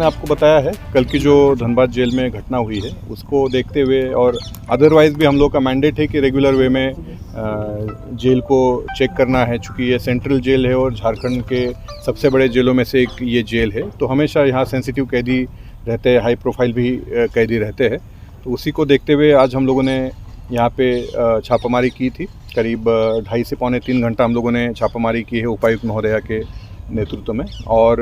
मैंने आपको बताया है कल की जो धनबाद जेल में घटना हुई है उसको देखते हुए और अदरवाइज़ भी हम लोग का मैंडेट है कि रेगुलर वे में जेल को चेक करना है। चूँकि ये सेंट्रल जेल है और झारखंड के सबसे बड़े जेलों में से एक ये जेल है, तो हमेशा यहाँ सेंसिटिव कैदी रहते हैं, हाई प्रोफाइल भी कैदी रहते हैं। तो उसी को देखते हुए आज हम लोगों ने यहाँ पे छापामारी की थी। करीब 2.5 से पौने 3 घंटा हम लोगों ने छापामारी की है उपायुक्त महोदया के नेतृत्व में। और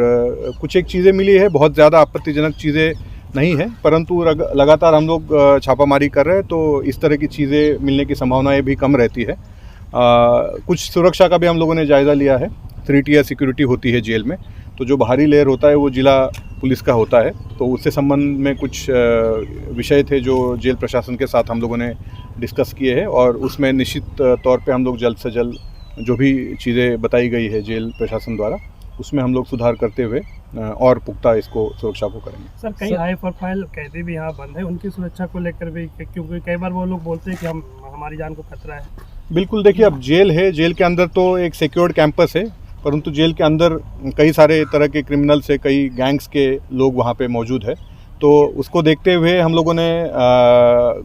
कुछ एक चीज़ें मिली है, बहुत ज़्यादा आपत्तिजनक चीज़ें नहीं है, परंतु लगातार हम लोग छापामारी कर रहे हैं तो इस तरह की चीज़ें मिलने की संभावनाएं भी कम रहती है। कुछ सुरक्षा का भी हम लोगों ने जायज़ा लिया है। 3 टियर सिक्योरिटी होती है जेल में, तो जो बाहरी लेयर होता है वो जिला पुलिस का होता है। तो उससे संबंध में कुछ विषय थे जो जेल प्रशासन के साथ हम लोगों ने डिस्कस किए हैं और उसमें निश्चित तौर पे हम लोग जल्द से जल्द जो भी चीज़ें बताई गई है जेल प्रशासन द्वारा उसमें हम लोग सुधार करते हुए और पुख्ता इसको सुरक्षा को करेंगे। सर, कई हाई प्रोफाइल कैदी भी यहाँ बंद है, उनकी सुरक्षा को लेकर भी, क्योंकि कई बार वो लोग बोलते हैं कि हमारी जान को खतरा है। बिल्कुल, देखिए अब जेल है, जेल के अंदर तो एक सिक्योर्ड कैंपस है, परंतु जेल के अंदर कई सारे तरह के क्रिमिनल्स है, कई गैंग्स के लोग वहाँ पे मौजूद है। तो उसको देखते हुए हम लोगों ने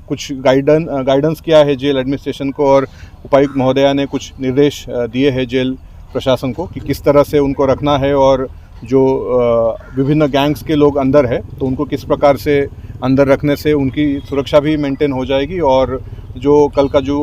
कुछ गाइडेंस किया है जेल एडमिनिस्ट्रेशन को और उपायुक्त महोदया ने कुछ निर्देश दिए हैं जेल प्रशासन को कि किस तरह से उनको रखना है और जो विभिन्न गैंग्स के लोग अंदर है तो उनको किस प्रकार से अंदर रखने से उनकी सुरक्षा भी मेंटेन हो जाएगी और जो कल का जो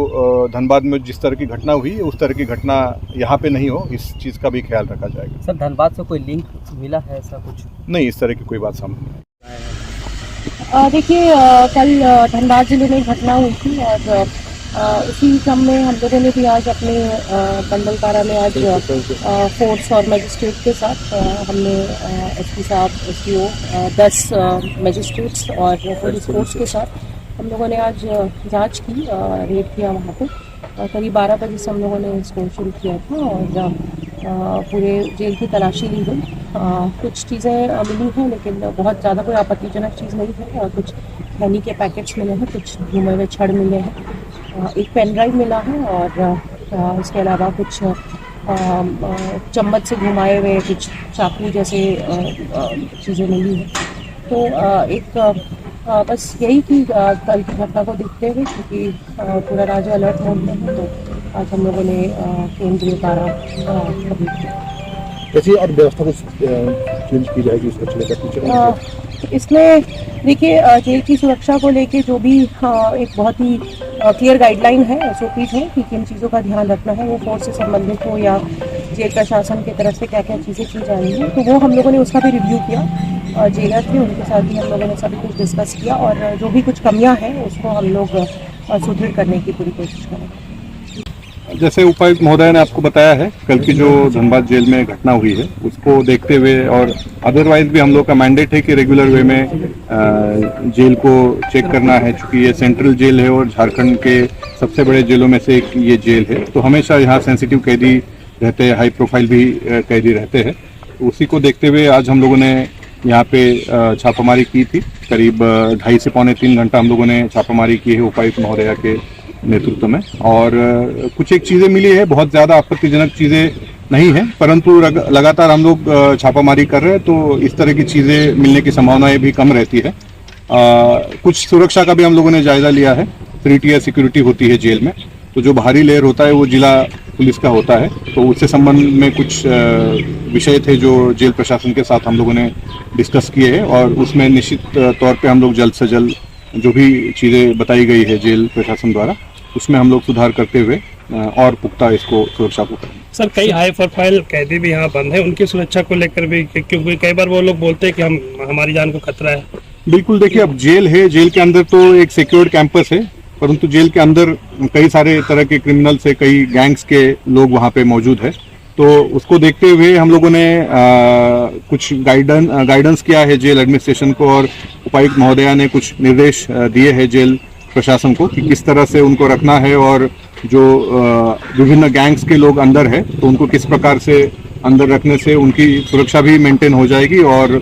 धनबाद में जिस तरह की घटना हुई उस तरह की घटना यहाँ पे नहीं हो, इस चीज़ का भी ख्याल रखा जाएगा। सर, धनबाद से कोई लिंक मिला है ऐसा कुछ? नहीं, इस तरह की कोई बात सामने नहीं। देखिए, कल धनबाद जिले में घटना हुई थी और इसी क्रम में हम लोगों ने भी आज अपने मंडल कारा में आज फोर्स और मजिस्ट्रेट के साथ हमने एसपी साहब, एसडीओ, 10 मजिस्ट्रेट्स और पुलिस फोर्स के साथ हम लोगों ने आज जांच की, रेड किया वहाँ पे। करीब 12 बजे से हम लोगों ने इसको शुरू किया था और पूरे जेल की तलाशी ली गई। कुछ चीज़ें मिली हैं लेकिन बहुत ज़्यादा कोई आपत्तिजनक चीज़ नहीं है। और कुछ खैनी के पैकेट्स मिले हैं, कुछ घूमे हुए छड़ मिले हैं, एक पेन ड्राइव मिला है और इसके अलावा कुछ चम्मच से घुमाए हुए कुछ चाकू जैसे चीज़ें मिली हैं। तो एक बस यही कि कल की घटना को देखते हुए, क्योंकि पूरा राज्य अलर्ट मोड में है, तो आज हम लोगों ने केंद्रीय कारा कैसी और व्यवस्था को चेंज की जाएगी उसको लेकर? इसमें देखिए, जेल की सुरक्षा को लेके जो भी एक बहुत ही क्लियर गाइडलाइन है, एसओपीज है कि किन चीज़ों का ध्यान रखना है, वो फोर्स से संबंधित हो या जेल प्रशासन की तरफ से क्या क्या चीज़ें की जा रही हैं, तो वो हम लोगों ने उसका भी रिव्यू किया। जेलर थे, उनके साथ भी हम लोगों ने सभी कुछ डिस्कस किया और जो भी कुछ कमियां हैं उसको हम लोग सुदृढ़ करने की पूरी कोशिश करेंगे। जैसे उपायुक्त महोदय ने आपको बताया है कल की जो धनबाद जेल में घटना हुई है उसको देखते हुए और अदरवाइज भी हम लोग का मैंडेट है कि रेगुलर वे में जेल को चेक करना है। चूँकि ये सेंट्रल जेल है और झारखंड के सबसे बड़े जेलों में से एक ये जेल है, तो हमेशा यहाँ सेंसिटिव कैदी रहते हैं, हाई प्रोफाइल भी कैदी रहते हैं। तो उसी को देखते हुए आज हम लोगों ने यहाँ पे छापामारी की थी। करीब 2.5 से पौने 3 घंटा हम लोगों ने छापामारी की है उपायुक्त महोदया के नेतृत्व में। और कुछ एक चीज़ें मिली है, बहुत ज़्यादा आपत्तिजनक चीज़ें नहीं है, परंतु लगातार हम लोग छापामारी कर रहे हैं तो इस तरह की चीज़ें मिलने की संभावनाएं भी कम रहती है। कुछ सुरक्षा का भी हम लोगों ने जायज़ा लिया है। 3 टियर सिक्योरिटी होती है जेल में, तो जो बाहरी लेयर होता है वो जिला पुलिस का होता है। तो उससे संबंध में कुछ विषय थे जो जेल प्रशासन के साथ हम लोगों ने डिस्कस किए हैं और उसमें निश्चित तौर पे हम लोग जल्द से जल्द जो भी चीज़ें बताई गई है जेल प्रशासन द्वारा उसमें हम लोग सुधार करते हुए और पुख्ता इसको सुरक्षा को करेंगे। सर, कई हाई प्रोफाइल कैदी भी यहाँ बंद है, उनकी सुरक्षा को लेकर भी, क्योंकि कई बार वो लोग बोलते हैं कि हमारी जान को खतरा है। बिल्कुल, देखिए अब जेल है, जेल के अंदर तो एक सिक्योर्ड कैंपस है, परंतु जेल के अंदर कई सारे तरह के क्रिमिनल्स है, कई गैंग्स के लोग वहाँ पे मौजूद है। तो उसको देखते हुए हम लोगों ने कुछ गाइडेंस किया है जेल एडमिनिस्ट्रेशन को और उपायुक्त महोदया ने कुछ निर्देश दिए हैं जेल प्रशासन को कि किस तरह से उनको रखना है और जो विभिन्न गैंग्स के लोग अंदर है तो उनको किस प्रकार से अंदर रखने से उनकी सुरक्षा भी मेंटेन हो जाएगी और